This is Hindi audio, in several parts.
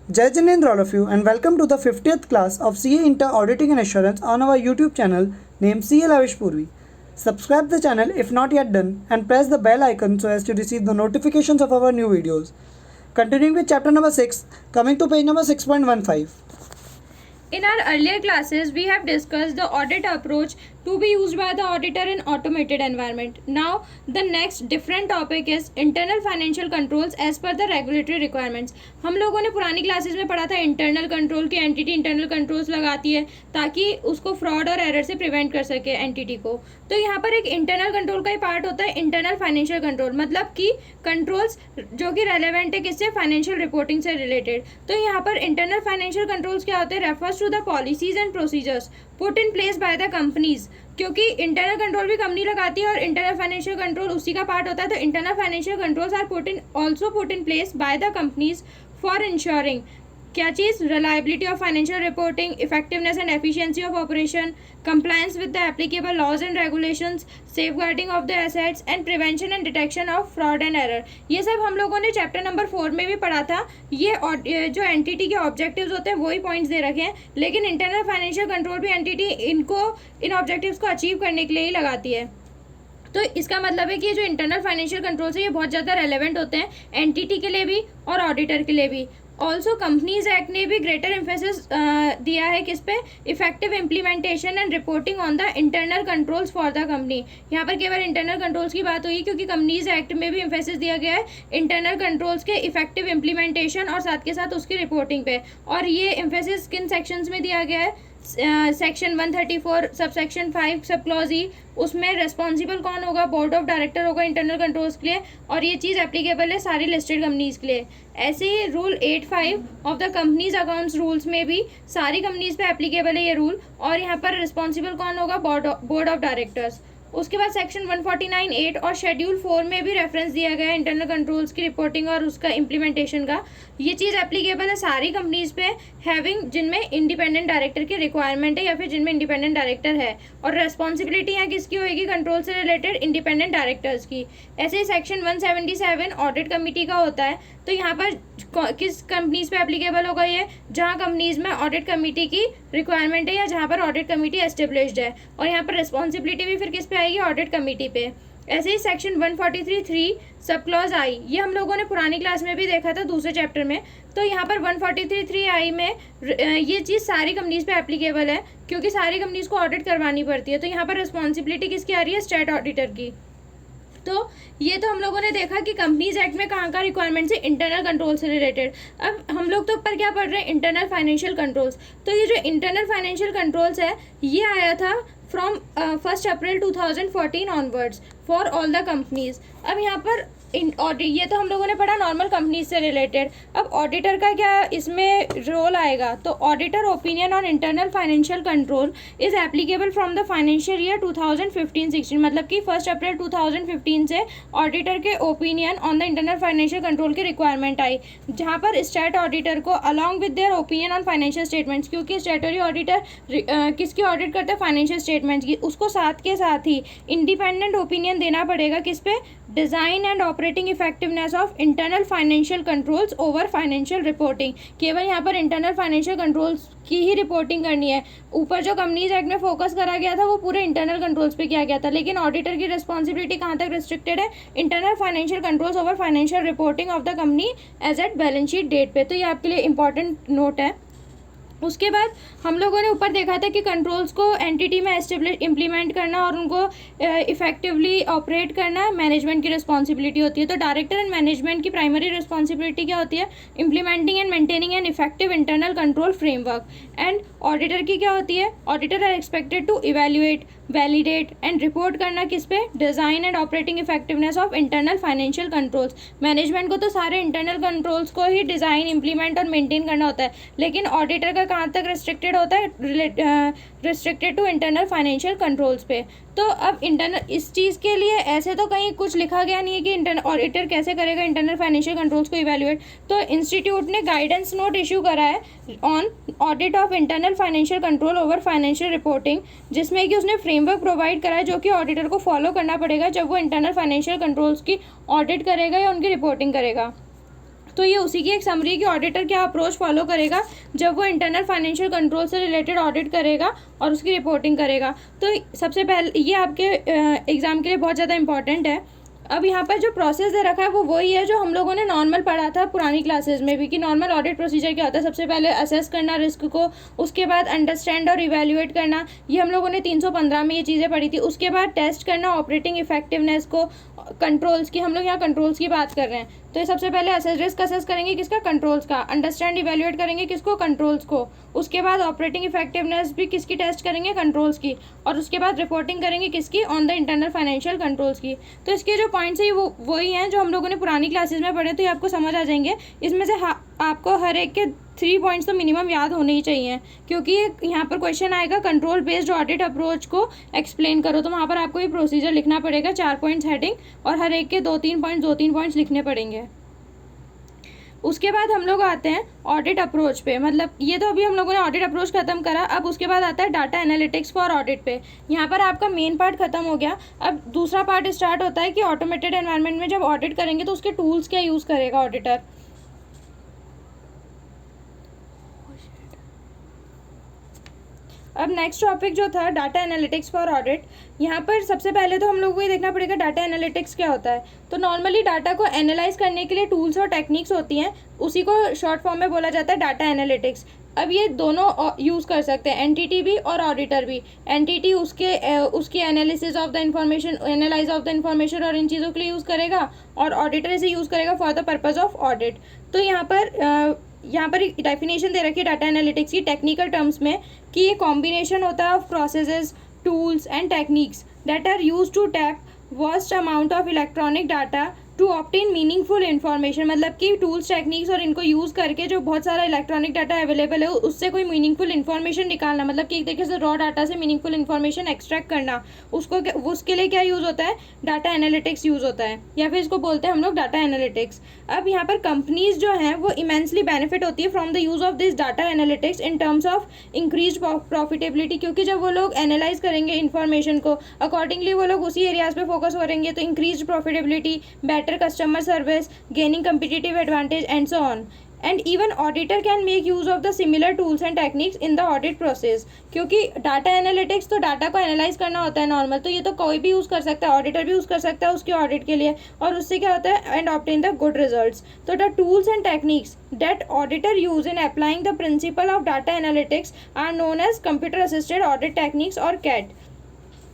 Jai Jinendra all of you and welcome to the 50th class of CA Inter Auditing and Assurance on our YouTube channel named CA Lavish Purvi. Subscribe the channel if not yet done and press the bell icon so as to receive the notifications of our new videos. Continuing with chapter number 6, coming to page number 6.15. In our earlier classes, we have discussed the audit approach to be used by the auditor in automated environment. Now, the next different topic is internal financial controls as per the regulatory requirements. हम लोगों ने पुरानी क्लासेस में पढ़ा था इंटरनल कंट्रोल की एंटिटी इंटरनल कंट्रोल्स लगाती है ताकि उसको फ्रॉड और एरर से प्रिवेंट कर सके एंटिटी को. तो यहाँ पर एक इंटरनल कंट्रोल का ही पार्ट होता है इंटरनल फाइनेंशियल कंट्रोल, मतलब कि कंट्रोल्स जो कि रेलेवेंट है किससे, फाइनेंशियल रिपोर्टिंग से रिलेटेड. तो यहाँ पर इंटरनल फाइनेंशियल कंट्रोल्स क्या होते हैं, refers to the policies and procedures put in place by the companies. क्योंकि इंटरनल कंट्रोल भी कंपनी लगाती है और इंटरनल फाइनेंशियल कंट्रोल उसी का पार्ट होता है. तो internal financial controls are put in place by the companies for ensuring क्या चीज़, reliability of financial reporting, effectiveness and efficiency of operation, compliance with the applicable laws and regulations, safeguarding of the assets and prevention and detection of fraud and error. ये सब हम लोगों ने चैप्टर नंबर 4 में भी पढ़ा था. ये जो एंटिटी के ऑब्जेक्टिव्स होते हैं वही पॉइंट्स दे रखे हैं, लेकिन इंटरनल फाइनेंशियल कंट्रोल भी एंटिटी इन ऑब्जेक्टिव्स को अचीव करने के लिए ही लगाती है. तो इसका मतलब है कि जो इंटरनल फाइनेंशियल कंट्रोल है ये बहुत ज़्यादा रेलेवेंट होते हैं एंटिटी के लिए भी और ऑडिटर के लिए भी. ऑल्सो कंपनीज एक्ट ने भी ग्रेटर एम्फेसिस दिया है किस पे, effective implementation and reporting on the internal controls for the company. यहाँ पर केवल इंटरनल कंट्रोल्स की बात हुई क्योंकि कंपनीज एक्ट में भी एम्फेसिस दिया गया है इंटरनल कंट्रोल्स के इफेक्टिव इम्प्लीमेंटेशन और साथ के साथ उसकी रिपोर्टिंग पे. और ये एम्फेसिस किन सेक्शंस में दिया गया है, section 134 sub section 5 sub clause ई. उसमें रेस्पॉन्सिबल कौन होगा, बोर्ड ऑफ डायरेक्टर होगा इंटरनल कंट्रोल्स के लिए, और ये चीज़ एप्लीकेबल है सारी लिस्टेड कंपनीज के लिए. ऐसे ही rule 8.5 of the companies accounts rules में भी सारी कंपनीज पे एप्लीकेबल है ये रूल, और यहाँ पर रिस्पॉन्सिबल कौन होगा, बोर्ड ऑफ डायरेक्टर्स. उसके बाद सेक्शन 149(8) और शेड्यूल 4 में भी रेफरेंस दिया गया है इंटरनल कंट्रोल्स की रिपोर्टिंग और उसका इम्प्लीमेंटेशन का. ये चीज़ एप्लीकेबल है सारी कंपनीज पे हैविंग जिनमें इंडिपेंडेंट डायरेक्टर की रिक्वायरमेंट है या फिर जिनमें इंडिपेंडेंट डायरेक्टर है, और रेस्पॉन्सिबिलिटी यहाँ किसकी होगी, कंट्रोल से रिलेटेड इंडिपेंडेंट डायरेक्टर्स की. ऐसे ही सेक्शन 177 ऑडिट कमेटी का होता है. तो यहाँ पर किस कंपनीज पे एप्लीकेबल होगा ये, जहाँ कंपनीज में ऑडिट कमेटी की रिक्वायरमेंट है या जहाँ पर ऑडिट कमेटी एस्टेब्लिश्ड है, और यहाँ पर रिस्पॉन्सिबिलिटी भी फिर किस पे आएगी, ऑडिट कमेटी पे. ऐसे ही सेक्शन 143(3) सब क्लॉज आई, ये हम लोगों ने पुरानी क्लास में भी देखा था दूसरे चैप्टर में. तो यहाँ पर 143(3) में ये चीज़ सारी कंपनीज पे एप्लीकेबल है क्योंकि सारी कंपनीज को ऑडिट करवानी पड़ती है. तो यहाँ पर रिस्पॉन्सिबिलिटी किसकी आ रही है, स्टेट ऑडिटर की. तो ये तो हम लोगों ने देखा कि कंपनीज एक्ट में कहाँ का रिक्वायरमेंट्स है इंटरनल कंट्रोल से रिलेटेड. अब हम लोग तो ऊपर क्या पढ़ रहे हैं, इंटरनल फाइनेंशियल कंट्रोल्स. तो ये जो इंटरनल फाइनेंशियल कंट्रोल्स है ये आया था from 1 April 2014 onwards for all the companies. अब यहाँ पर ये तो हम लोगों ने पढ़ा नॉर्मल कंपनीज से रिलेटेड. अब ऑडिटर का क्या इसमें रोल आएगा, तो auditor opinion on internal financial control is applicable from the financial year 2015-16, मतलब कि 1 अप्रैल 2015 से ऑडिटर के opinion on the internal financial control की रिक्वायरमेंट आई, जहाँ पर स्टेट ऑडिटर को along with their opinion on financial statements, क्योंकि स्टेटरी ऑडिटर किसकी ऑडिट करता है, फाइनेंशियल स्टेटमेंट्स की, उसको साथ के साथ ही इंडिपेंडेंट ओपिनियन देना पड़ेगा किस पे, design and operating effectiveness of internal financial controls over financial reporting. केवल यहाँ पर इंटरनल फाइनेंशियल कंट्रोल्स की ही रिपोर्टिंग करनी है. ऊपर जो कंपनीज एक्ट में फोकस करा गया था वो पूरे इंटरनल कंट्रोल्स पे किया गया था, लेकिन ऑडिटर की रिस्पॉन्सिबिलिटी कहाँ तक रिस्ट्रिक्टेड है, internal financial controls over financial reporting of the company as at balance sheet date पे. तो ये आपके लिए इंपॉर्टेंट नोट है. उसके बाद हम लोगों ने ऊपर देखा था कि कंट्रोल्स को एंटिटी में एस्टेब्लिश इम्प्लीमेंट करना और उनको इफेक्टिवली ऑपरेट करना मैनेजमेंट की रिस्पॉन्सिबिलिटी होती है. तो डायरेक्टर एंड मैनेजमेंट की प्राइमरी रिस्पॉन्सिबिलिटी क्या होती है, implementing and maintaining an effective internal control framework. And auditor की क्या होती है, auditor are expected to evaluate, validate and report करना किस पे, design and operating effectiveness of internal financial controls. Management को तो सारे इंटरनल कंट्रोल्स को ही डिज़ाइन, इम्प्लीमेंट और मेंटेन करना होता है, लेकिन ऑडिटर का कहाँ तक रिस्ट्रिक्टेड होता है, restricted to internal financial controls पे. तो अब इंटरनल इस चीज़ के लिए ऐसे तो कहीं कुछ लिखा गया नहीं है कि इंटरनल ऑडिटर कैसे करेगा इंटरनल फाइनेंशियल कंट्रोल्स को इवेल्युएट. तो इंस्टीट्यूट ने गाइडेंस नोट इशू करा है on audit of internal financial control over financial reporting, जिसमें कि उसने फ्रेमवर्क प्रोवाइड करा है जो कि ऑडिटर को फॉलो करना पड़ेगा जब वो इंटरनल फाइनेंशियल कंट्रोल्स की ऑडिट करेगा या उनकी रिपोर्टिंग करेगा. तो ये उसी की एक समरी है कि ऑडिटर क्या अप्रोच फॉलो करेगा जब वो इंटरनल फाइनेंशियल कंट्रोल से रिलेटेड ऑडिट करेगा और उसकी रिपोर्टिंग करेगा। तो सबसे पहले ये आपके एग्ज़ाम के लिए बहुत ज़्यादा इंपॉर्टेंट है। अब यहाँ पर जो प्रोसेस दे रखा है वो वही है जो हम लोगों ने नॉर्मल पढ़ा था पुरानी क्लासेस में भी, कि नॉर्मल ऑडिट प्रोसीजर क्या होता है। सबसे पहले असेस करना रिस्क को, उसके बाद अंडरस्टैंड और इवेल्युएट करना, ये हम लोगों ने 315 में ये चीज़ें पढ़ी थी। उसके बाद टेस्ट करना ऑपरेटिंग इफेक्टिवनेस को, कंट्रोल्स की, हम लोग यहाँ कंट्रोल्स की बात कर रहे हैं। तो ये सबसे पहले असेस रिस्क असेस करेंगे किसका, कंट्रोल्स का। अंडरस्टैंड इवेल्युएट करेंगे किसको, कंट्रोल्स को। उसके बाद ऑपरेटिंग इफेक्टिवनेस भी किसकी टेस्ट करेंगे, कंट्रोल्स की। और उसके बाद रिपोर्टिंग करेंगे किसकी, on the internal financial controls की। तो इसके जो पॉइंट्स है वो वही हैं जो हम लोगों ने पुरानी क्लासेस में पढ़े, तो ये आपको समझ आ जाएंगे। इसमें से आपको हर एक के 3 पॉइंट्स तो मिनिमम याद होने ही चाहिए, क्योंकि यहाँ पर क्वेश्चन आएगा कंट्रोल बेस्ड ऑडिट अप्रोच को एक्सप्लेन करो, तो वहाँ पर आपको ये प्रोसीजर लिखना पड़ेगा, 4 पॉइंट्स हेडिंग, और हर एक के 2-3 पॉइंट्स लिखने पड़ेंगे। उसके बाद हम लोग आते हैं ऑडिट अप्रोच पे, मतलब ये तो अभी हम लोगों ने ऑडिट अप्रोच खत्म करा। अब उसके बाद आता है डाटा एनालिटिक्स फॉर ऑडिट पे। यहाँ पर आपका मेन पार्ट खत्म हो गया। अब दूसरा पार्ट स्टार्ट होता है कि ऑटोमेटेड एनवायरनमेंट में जब ऑडिट करेंगे तो उसके टूल्स क्या यूज़ करेगा ऑडिटर। अब नेक्स्ट टॉपिक जो था डाटा एनालिटिक्स फॉर ऑडिट, यहाँ पर सबसे पहले तो हम लोगों को ये देखना पड़ेगा डाटा एनालिटिक्स क्या होता है। तो नॉर्मली डाटा को एनालाइज करने के लिए टूल्स और टेक्निक्स होती हैं, उसी को शॉर्ट फॉर्म में बोला जाता है डाटा एनालिटिक्स। अब ये दोनों यूज़ कर सकते हैं, एंटिटी भी और ऑडिटर भी। एंटिटी उसकी analysis of the information, analyse of the information और इन चीज़ों के लिए यूज़ करेगा, और ऑडिटर इसे यूज़ करेगा for the purpose of audit. तो यहाँ पर डेफिनेशन दे रखी है डाटा एनालिटिक्स की टेक्निकल टर्म्स में, कि ये कॉम्बिनेशन होता है of processes, tools and techniques that are used to tap vast amount of electronic data to obtain meaningful information. मतलब कि टूल्स, टेक्निक्स और इनको यूज़ करके जो बहुत सारा इलेक्ट्रॉनिक डाटा अवेलेबल है उससे कोई मीनिंगफुल इन्फॉर्मेशन निकालना, मतलब कि एक तरीके से रॉ डाटा से मीनिंगफुल इन्फॉर्मेशन एक्सट्रैक्ट करना, उसके लिए क्या यूज़ होता है, डाटा एनालिटिक्स यूज़ होता है, या फिर इसको बोलते हैं हम लोग डाटा एनालिटिक्स। अब यहाँ पर कंपनीज जो हैं वो इमेंसली बेनिफिट होती है from the use of this data analytics in terms of increase profitability, क्योंकि जब वो लोग एनालाइज करेंगे इन्फॉर्मेशन को, अकॉर्डिंगली वो लोग उसी एरियाज पे फोकस करेंगे, तो increase profitability, better customer service, gaining competitive advantage and so on. And even auditor can make use of the similar tools and techniques in the audit process, क्योंकि डाटा एनालिटिक्स तो डाटा को एनालाइज करना होता है नॉर्मल, तो ये तो कोई भी यूज़ कर सकता है, ऑडिटर भी यूज़ कर सकता है उसके ऑडिट के लिए, और उससे क्या होता है, and obtain the good results. So the tools and techniques that auditor use in applying the principle of data analytics are known as computer assisted audit techniques और कैट।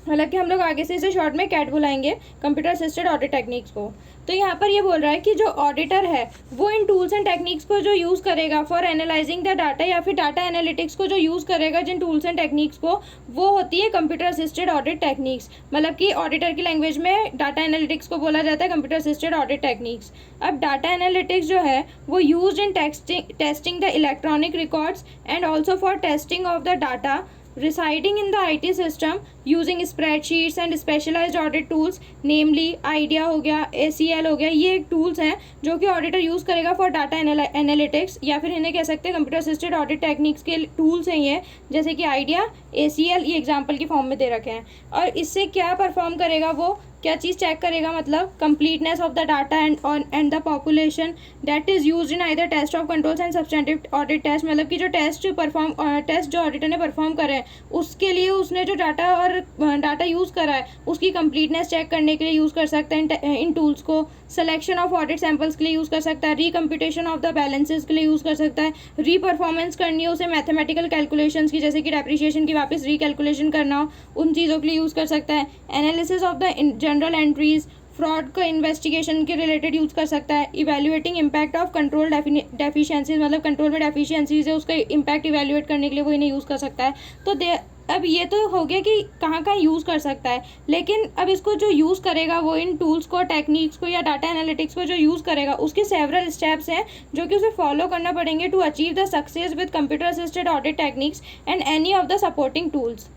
हालांकि हम लोग आगे से इसे शॉर्ट में कैट बुलाएंगे, कंप्यूटर असिस्टेड ऑडिट टेक्निक्स को। तो यहाँ पर ये बोल रहा है कि जो ऑडिटर है वो इन टूल्स एंड टेक्निक्स को जो यूज़ करेगा फॉर एनालाइजिंग द डाटा, या फिर डाटा एनालिटिक्स को जो यूज़ करेगा जिन टूल्स एंड टेक्निक्स को, वो होती है कंप्यूटर असिस्टेड ऑडिट टेक्निक्स। मतलब कि ऑडिटर की लैंग्वेज में डाटा एनालिटिक्स को बोला जाता है कंप्यूटर असिस्टेड ऑडिट टेक्निक्स। अब डाटा एनालिटिक्स जो है वो use in testing the electronic records and also for testing of the data residing in the IT system using spreadsheets and specialized audit tools, namely IDEA हो गया, ACL हो गया, ये एक टूल्स हैं जो कि ऑडिटर यूज़ करेगा फॉर डाटा एनालिटिक्स, या फिर इन्हें कह सकते हैं कंप्यूटर असिस्टेड ऑडिट टेक्निक्स के टूल्स हैं ये, जैसे कि IDEA, ACL, ये एग्जाम्पल की फॉर्म में दे रखे हैं। और इससे क्या परफॉर्म करेगा, वो क्या चीज़ चेक करेगा, मतलब completeness of the data and the population that is used in either test of controls and substantive audit test. मतलब कि जो टेस्ट जो ऑडिटर ने परफॉर्म करे हैं उसके लिए उसने जो डाटा यूज़ करा है उसकी कंप्लीटनेस चेक करने के लिए यूज़ कर सकते हैं इन टूल्स को। सिलेक्शन ऑफ ऑडिट सैंपल्स के लिए यूज़ कर सकता है, रिकम्प्यूटेशन ऑफ द बैलेंसेस के लिए यूज़ कर सकता है, रीपरफॉर्मेंस करनी हो उसे मैथमेटिकल कैलकुलेशंस की, जैसे कि डेप्रिसिएशन की वापस रिकैलकुलेशन करना हो, उन चीज़ों के लिए यूज़ कर सकता है। Analysis of the general entries, fraud का इन्वेस्टिगेशन के रिलेटेड यूज़ कर सकता है। Evaluating impact of control deficiencies, मतलब कंट्रोल में डेफिशिएंसीज है उसका इम्पैक्ट इवैल्यूएट करने के लिए वो इन्हें यूज़ कर सकता है। तो अब ये तो हो गया कि कहाँ कहाँ यूज़ कर सकता है, लेकिन अब इसको जो यूज़ करेगा वो इन टूल्स को, टेक्निक्स को या डाटा एनालिटिक्स को जो यूज़ करेगा उसके सेवरल स्टेप्स हैं जो कि उसे फॉलो करना पड़ेंगे to achieve the success with computer assisted audit techniques and any of the supporting tools.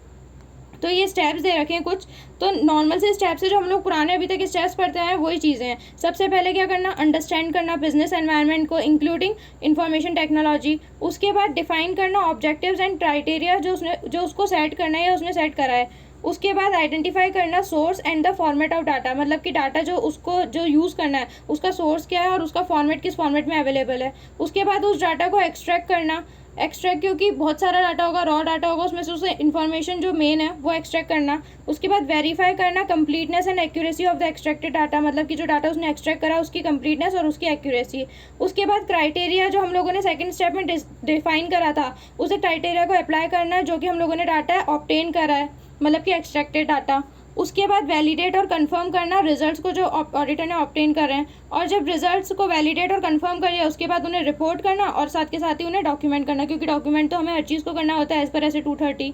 तो ये स्टेप्स दे रखे हैं कुछ, तो नॉर्मल से स्टेप्स है जो हम लोग पुराने अभी तक स्टेप्स पढ़ते हैं वही चीज़ें हैं। सबसे पहले क्या करना, अंडरस्टैंड करना बिजनेस एनवायरनमेंट को इंक्लूडिंग इंफॉर्मेशन टेक्नोलॉजी। उसके बाद डिफाइन करना ऑब्जेक्टिव्स एंड क्राइटेरिया जो उसको सेट करना है या उसने सेट करा है। उसके बाद आइडेंटिफाई करना source and the format of data, मतलब कि डाटा जो उसको जो यूज़ करना है उसका सोर्स क्या है और उसका फॉर्मेट किस फॉर्मेट में अवेलेबल है। उसके बाद उस डाटा को एक्सट्रैक्ट करना, एक्सट्रैक्ट क्योंकि बहुत सारा डाटा होगा, रॉ डाटा होगा, उसमें से उसे इन्फॉर्मेशन जो मेन है वो एक्सट्रैक्ट करना। उसके बाद वेरीफाई करना completeness and accuracy of the extracted data, मतलब कि जो डाटा उसने एक्सट्रैक्ट करा उसकी कंप्लीटनेस और उसकी एक्यूरेसी। उसके बाद क्राइटेरिया जो हम लोगों ने सेकंड स्टेप में डिफाइन करा था, उसे क्राइटेरिया को अप्लाई करना जो कि हम लोगों ने डाटा ऑब्टेन करा है, मतलब कि एक्सट्रैक्टेड डाटा। उसके बाद वैलिडेट और कंफर्म करना रिजल्ट्स को जो ऑडिटर ने ऑब्टेन कर रहे हैं, और जब रिजल्ट्स को वैलिडेट और कंफर्म कर लिया उसके बाद उन्हें रिपोर्ट करना और साथ के साथ ही उन्हें डॉक्यूमेंट करना, क्योंकि डॉक्यूमेंट तो हमें हर चीज़ को करना होता है एज पर ऐसे 230।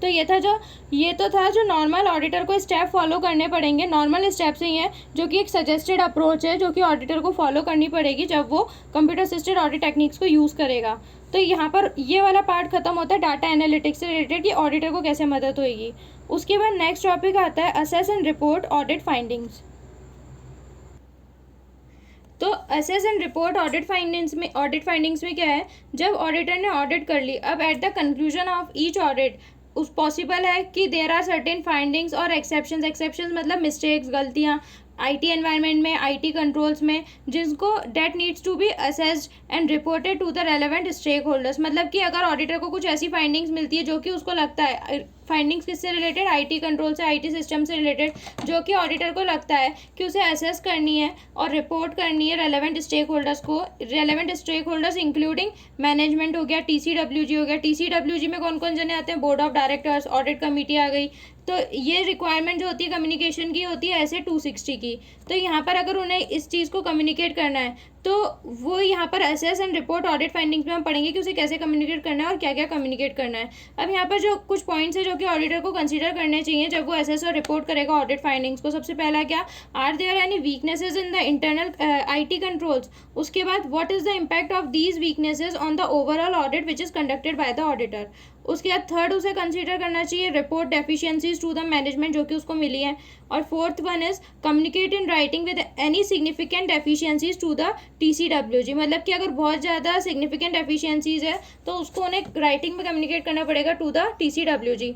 तो ये तो था जो नॉर्मल ऑडिटर को स्टेप फॉलो करने पड़ेंगे। नॉर्मल स्टेप्स ही हैं जो कि एक सजेस्टेड अप्रोच है जो कि ऑडिटर को फॉलो करनी पड़ेगी जब वो कंप्यूटर असिस्टेड ऑडिट टेक्निक्स को यूज़ करेगा। तो यहाँ पर ये वाला पार्ट खत्म होता है डाटा एनालिटिक्स से रिलेटेड कि ऑडिटर को कैसे मदद होगी। उसके बाद नेक्स्ट टॉपिक आता है assess and report audit findings. तो assess and report audit findings में क्या है, जब ऑडिटर ने ऑडिट कर ली, अब at the conclusion of each audit उस पॉसिबल है कि देयर आर सर्टेन फाइंडिंग्स और एक्सेप्शंस मतलब मिस्टेक्स, गलतियाँ आईटी एनवायरनमेंट में, आईटी कंट्रोल्स में, जिसको that needs to be assessed and reported to the relevant stakeholders. मतलब कि अगर ऑडिटर को कुछ ऐसी फाइंडिंग्स मिलती है जो कि उसको लगता है, फाइंडिंग्स किससे रिलेटेड, आईटी कंट्रोल से, आईटी सिस्टम से रिलेटेड, जो कि ऑडिटर को लगता है कि उसे असेस करनी है और रिपोर्ट करनी है रेलेवेंट स्टेक होल्डर्स को। Relevant stakeholders including management हो गया, टीसीडब्ल्यूजी हो गया। टीसीडब्ल्यूजी में कौन कौन जने आते हैं, board of directors, audit committee आ गई। तो ये रिक्वायरमेंट जो होती है कम्युनिकेशन की होती है ऐसे 260 की। तो यहाँ पर अगर उन्हें इस चीज़ को कम्युनिकेट करना है तो वो यहाँ पर assess and report audit findings में हम पढ़ेंगे कि उसे कैसे कम्युनिकेट करना है और क्या क्या कम्युनिकेट करना है। अब यहाँ पर जो कुछ पॉइंट्स है जो कि ऑडिटर को कंसीडर करने चाहिए जब वो असेस और रिपोर्ट करेगा ऑडिट फाइंडिंग्स को। सबसे पहला क्या, are there any weaknesses in the internal IT controls. उसके बाद what is the impact of these weaknesses on the overall audit which is conducted by the auditor. उसके बाद थर्ड उसे कंसीडर करना चाहिए report deficiencies to the management जो कि उसको मिली है। और fourth one is communicate in writing with any significant deficiencies to the TCWG. मतलब कि अगर बहुत ज़्यादा सिग्निफिकेंट डेफिशिएंसीज है तो उसको उन्हें राइटिंग में कम्युनिकेट करना पड़ेगा टू द टीसीडब्ल्यूजी।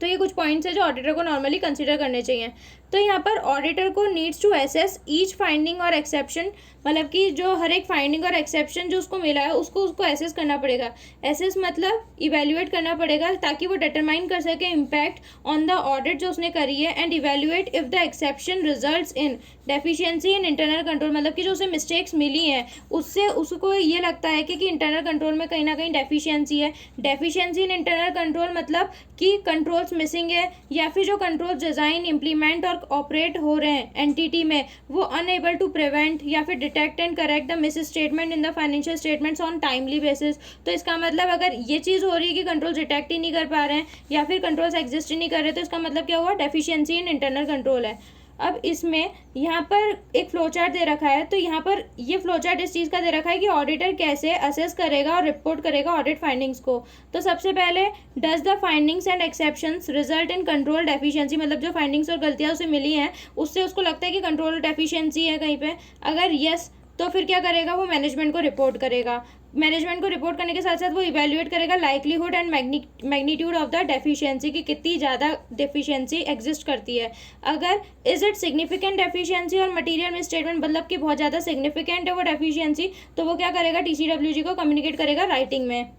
तो ये कुछ पॉइंट्स है जो ऑडिटर को नॉर्मली कंसीडर करने चाहिए। तो यहाँ पर ऑडिटर को needs to assess each finding और एक्सेप्शन, मतलब कि जो हर एक फाइंडिंग और एक्सेप्शन जो उसको मिला है उसको एसेस करना पड़ेगा। एसेस मतलब इवेल्युएट करना पड़ेगा ताकि वो डिटरमाइन कर सके इम्पैक्ट ऑन द ऑडिट जो उसने करी है, and evaluate if the exception results in deficiency in internal control. मतलब कि जो उसे मिस्टेक्स मिली हैं उससे उसको ये लगता है कि इंटरनल कंट्रोल में कहीं ना कहीं डेफिशिएंसी है। डेफिशिएंसी इन इंटरनल कंट्रोल मतलब कि कंट्रोल्स मिसिंग है, या फिर जो कंट्रोल डिज़ाइन, इम्प्लीमेंट और ऑपरेट हो रहे हैं एंटिटी में वो अनएबल टू प्रिवेंट या फिर detect and correct the miss statement in the financial statements on timely basis. तो इसका मतलब अगर ये चीज़ हो रही है कि कंट्रोल डिटेक्ट ही नहीं कर पा रहे हैं या फिर कंट्रोल्स एग्जिस्ट ही नहीं कर रहे, तो इसका मतलब क्या हुआ, डेफिशिएंसी इन इंटरनल कंट्रोल है। अब इसमें यहाँ पर एक फ्लो चार्ट दे रखा है, तो यहाँ पर ये फ्लो चार्ट इस चीज़ का दे रखा है कि ऑडिटर कैसे असेस करेगा और रिपोर्ट करेगा ऑडिट फाइंडिंग्स को। तो सबसे पहले does the findings and exceptions result in control deficiency. मतलब जो फाइंडिंग्स और गलतियाँ उसे मिली हैं उससे उसको लगता है कि कंट्रोल डेफिशिएंसी है कहीं पे। अगर यस तो फिर क्या करेगा, वो मैनेजमेंट को रिपोर्ट करेगा। मैनेजमेंट को रिपोर्ट करने के साथ साथ वो इवेल्युएट करेगा likelihood and magnitude of the deficiency की कितनी ज़्यादा डेफिशिएंसी एग्जिस्ट करती है। अगर इज इट सिग्निफिकेंट डेफिशिएंसी और मटेरियल मिसस्टेटमेंट, मतलब कि बहुत ज़्यादा सिग्निफिकेंट है वो डेफिशिएंसी, तो वो क्या करेगा, टीसीडब्ल्यूजी को कम्युनिकेट करेगा राइटिंग में।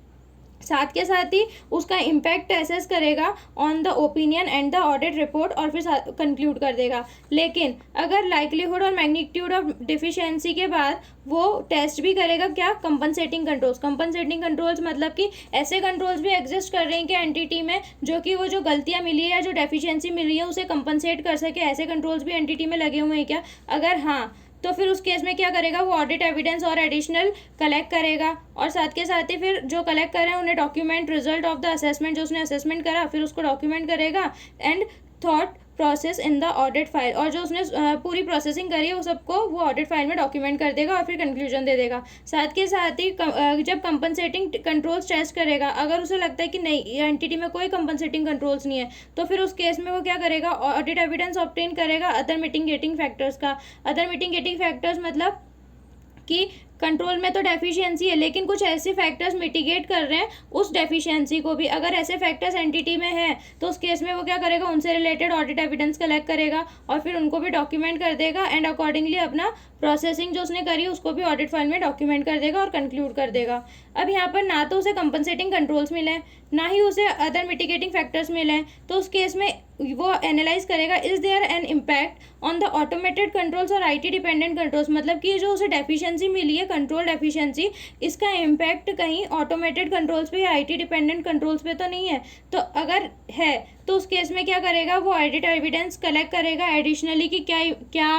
साथ के साथ ही उसका इम्पैक्ट असेस करेगा on the opinion and the audit report और फिर कंक्लूड कर देगा। लेकिन अगर लाइकलीहुड और मैग्नीट्यूड ऑफ डिफिशिएंसी के बाद वो टेस्ट भी करेगा क्या, कंपनसेटिंग कंट्रोल्स। कंपनसेटिंग कंट्रोल्स मतलब कि ऐसे कंट्रोल्स भी एग्जिस्ट कर रहे हैं कि एंटिटी में जो कि वो जो गलतियाँ मिली है या जो डेफिशिएंसी मिली है उसे कंपनसेट कर सके, ऐसे कंट्रोल्स भी एंटिटी में लगे हुए हैं क्या। अगर हाँ तो फिर उस केस में क्या करेगा, वो ऑडिट एविडेंस और एडिशनल कलेक्ट करेगा और साथ के साथ ही फिर जो कलेक्ट करें उन्हें document result of the assessment, जो उसने असेसमेंट करा फिर उसको डॉक्यूमेंट करेगा and thought process in the audit file, और जो उसने पूरी प्रोसेसिंग करी है वो सबको वो ऑडिट फाइल में डॉक्यूमेंट कर देगा और फिर कंक्लूजन दे देगा। साथ के साथ ही जब कंपनसेटिंग कंट्रोल्स टेस्ट करेगा, अगर उसे लगता है कि नहीं एंटिटी में कोई कंपनसेटिंग कंट्रोल्स नहीं है तो फिर उस केस में वो क्या करेगा, ऑडिट एविडेंस ऑब्टेन करेगा अदर मिटिगेटिंग फैक्टर्स का। अदर मिटिगेटिंग फैक्टर्स मतलब कि कंट्रोल में तो डेफिशिएंसी है, लेकिन कुछ ऐसे फैक्टर्स मिटिगेट कर रहे हैं उस डेफिशिएंसी को भी। अगर ऐसे फैक्टर्स एंटिटी में है तो उस केस में वो क्या करेगा, उनसे रिलेटेड ऑडिट एविडेंस कलेक्ट करेगा और फिर उनको भी डॉक्यूमेंट कर देगा एंड अकॉर्डिंगली अपना प्रोसेसिंग जो उसने करी उसको भी ऑडिट फाइल में डॉक्यूमेंट कर देगा और कंक्लूड कर देगा। अब यहाँ पर ना तो उसे कंपनसेटिंग कंट्रोल्स मिले ना ही उसे अदर मिटिगेटिंग फैक्टर्स मिले, तो उस केस में वो एनालाइज करेगा is there an impact on the automated controls और आईटी डिपेंडेंट कंट्रोल्स। मतलब कि जो उसे डेफिशिएंसी मिली है, कंट्रोल डेफिशिएंसी, इसका इम्पैक्ट कहीं ऑटोमेटेड कंट्रोल्स पे या आईटी डिपेंडेंट कंट्रोल्स पे तो नहीं है। तो अगर है तो उस केस में क्या करेगा, वो ऑडिट एविडेंस कलेक्ट करेगा एडिशनली कि क्या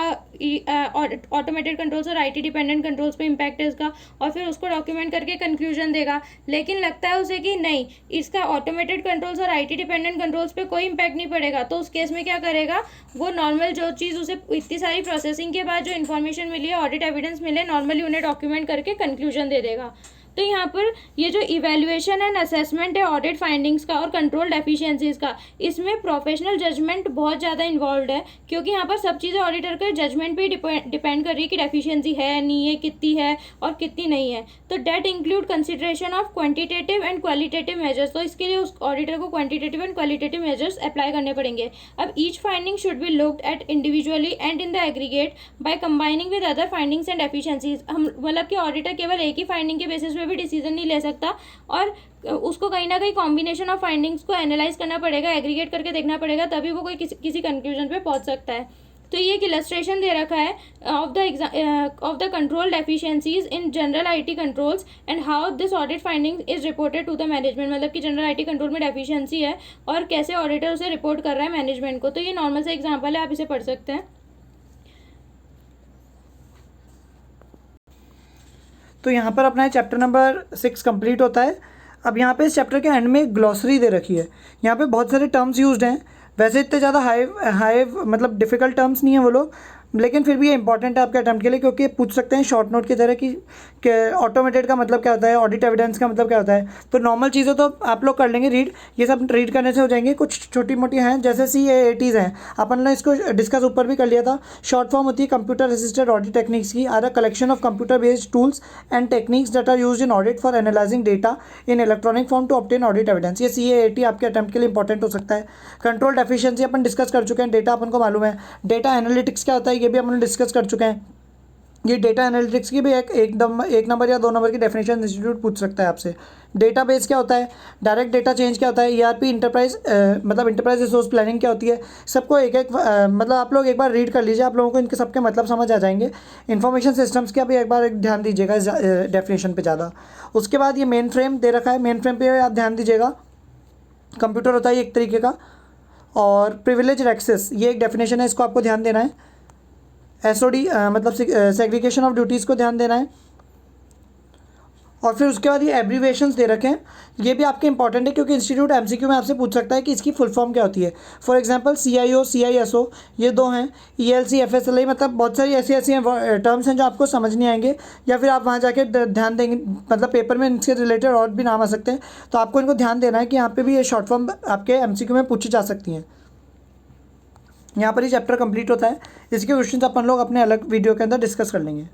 ऑटोमेटेड कंट्रोल्स और आईटी डिपेंडेंट कंट्रोल्स पे इम्पैक्ट है इसका, और फिर उसको डॉक्यूमेंट करके कंक्लूजन देगा। लेकिन लगता है उसे कि नहीं, इसका ऑटोमेटेड कंट्रोल्स और आईटी डिपेंडेंट कंट्रोल्स पे कोई इम्पैक्ट नहीं पड़ेगा, तो उस केस में क्या करेगा, वो नॉर्मल जो चीज़ उसे इतनी सारी प्रोसेसिंग के बाद जो इन्फॉर्मेशन मिली है, ऑडिट एविडेंस मिले, नॉर्मली उन्हें डॉक्यूमेंट करके कंक्लूजन दे देगा। तो यहाँ पर ये जो इवैल्यूएशन एंड असेसमेंट है ऑडिट फाइंडिंग्स का और कंट्रोल डेफिशिएंसीज का, इसमें प्रोफेशनल जजमेंट बहुत ज़्यादा इन्वॉल्व है, क्योंकि यहाँ पर सब चीज़ें ऑडिटर के जजमेंट पे डिपेंड कर रही है कि डेफिशिएंसी है नहीं है, कितनी है और कितनी नहीं है। तो that include consideration of quantitative and qualitative measures. तो इसके लिए उस ऑडिटर को quantitative and qualitative measures apply करने पड़ेंगे। अब each finding should be looked at individually and in the aggregate by combining with other findings and deficiencies. हम मतलब कि ऑडिटर केवल एक ही फाइंडिंग के बेसिस पे भी डिसीजन नहीं ले सकता, और उसको कहीं ना कहीं कॉम्बिनेशन ऑफ फाइंडिंग्स को एनालाइज करना पड़ेगा, एग्रीगेट करके देखना पड़ेगा, तभी वो कोई किसी कंक्लूजन पे पहुंच सकता है। तो ये एक इलस्ट्रेशन दे रखा है of the control deficiencies in general IT controls and how this audit finding is reported to the management. मतलब कि जनरल आईटी कंट्रोल में डेफिशिएंसी है और कैसे ऑडिटर उसे रिपोर्ट कर रहा है मैनेजमेंट को। तो ये नॉर्मल सा एग्जाम्पल है, आप इसे पढ़ सकते हैं। तो यहाँ पर अपना चैप्टर नंबर 6 कंप्लीट होता है। अब यहाँ पे इस चैप्टर के एंड में ग्लॉसरी दे रखी है। यहाँ पे बहुत सारे टर्म्स यूज्ड हैं, वैसे इतने ज़्यादा हाई मतलब डिफ़िकल्ट टर्म्स नहीं है वो लोग, लेकिन फिर भी ये इंपॉर्टेंट है आपके अटेम्प्ट के लिए, क्योंकि पूछ सकते हैं शॉर्ट नोट की तरह कि ऑटोमेटेड का मतलब क्या होता है, ऑडिट एविडेंस का मतलब क्या होता है। तो नॉर्मल चीज़ें तो आप लोग कर लेंगे रीड, ये सब रीड करने से हो जाएंगे। कुछ छोटी मोटी हैं जैसे CAATs हैं, अपन ने इसको डिस्कस ऊपर भी कर लिया था। शॉर्ट फॉर्म होती है कंप्यूटर असिस्टेड ऑडिट टेक्निक्स की, are a collection of computer based tools and techniques that are used in audit for analysing data in electronic form to obtain audit evidence. ये CAAT आपके अटेम्प्ट के लिए इंपॉर्टेंट हो सकता है। कंट्रोल डेफिशिएंसी अपन डिस्कस कर चुके हैं, डेटा अपन को मालूम है। डेटा एनालिटिक्स क्या होता है ये भी अपन डिस्कस कर चुके हैं। ये डेटा एनालिटिक्स की भी एक नंबर या 2 नंबर की डेफिनेशन इंस्टीट्यूट पूछ सकता है आपसे। डेटाबेस क्या होता है, डायरेक्ट डेटा चेंज क्या होता है, ERP इंटरप्राइज मतलब इंटरप्राइज रिसोर्स प्लानिंग क्या होती है, सबको एक मतलब आप लोग एक बार रीड कर लीजिए, आप लोगों को इनके सबके मतलब समझ आ जाएंगे। इन्फॉर्मेशन सिस्टम्स का भी एक बार ध्यान दीजिएगा इस डेफिनेशन पे ज़्यादा। उसके बाद ये मेन फ्रेम दे रखा है, मेन फ्रेम पे आप ध्यान दीजिएगा। कंप्यूटर होता है एक तरीके का। और प्रिविलेज एक्सेस ये एक डेफिनेशन है, इसको आपको ध्यान देना है। SOD मतलब सेग्रीगेशन ऑफ ड्यूटीज़ को ध्यान देना है। और फिर उसके बाद ये एब्रीवेशंस दे रखे हैं, ये भी आपके इंपॉर्टेंट है, क्योंकि इंस्टीट्यूट MCQ में आपसे पूछ सकता है कि इसकी फुल फॉर्म क्या होती है। फॉर एग्जांपल CIO CISO ये 2 हैं, ELC FSLA मतलब बहुत सारी ऐसी टर्म्स हैं जो आपको समझ नहीं आएंगे, या फिर आप वहाँ जाके ध्यान देंगे, मतलब पेपर में इनसे रिलेटेड और भी नाम आ सकते हैं, तो आपको इनको ध्यान देना है कि यहाँ पर भी ये शॉर्ट फॉर्म आपके MCQ में पूछी जा सकती हैं। यहाँ पर ही चैप्टर कंप्लीट होता है, इसके क्वेश्चंस अपन लोग अपने अलग वीडियो के अंदर डिस्कस कर लेंगे।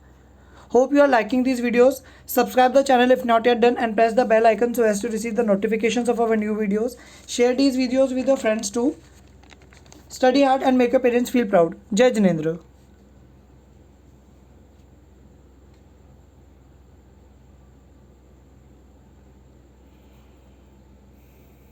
Hope you are liking these videos. Subscribe the channel if not yet done and press the bell icon so as to receive the notifications of our new videos. Share these videos with your friends too. Study hard and make your parents feel proud. Jai Jinendra.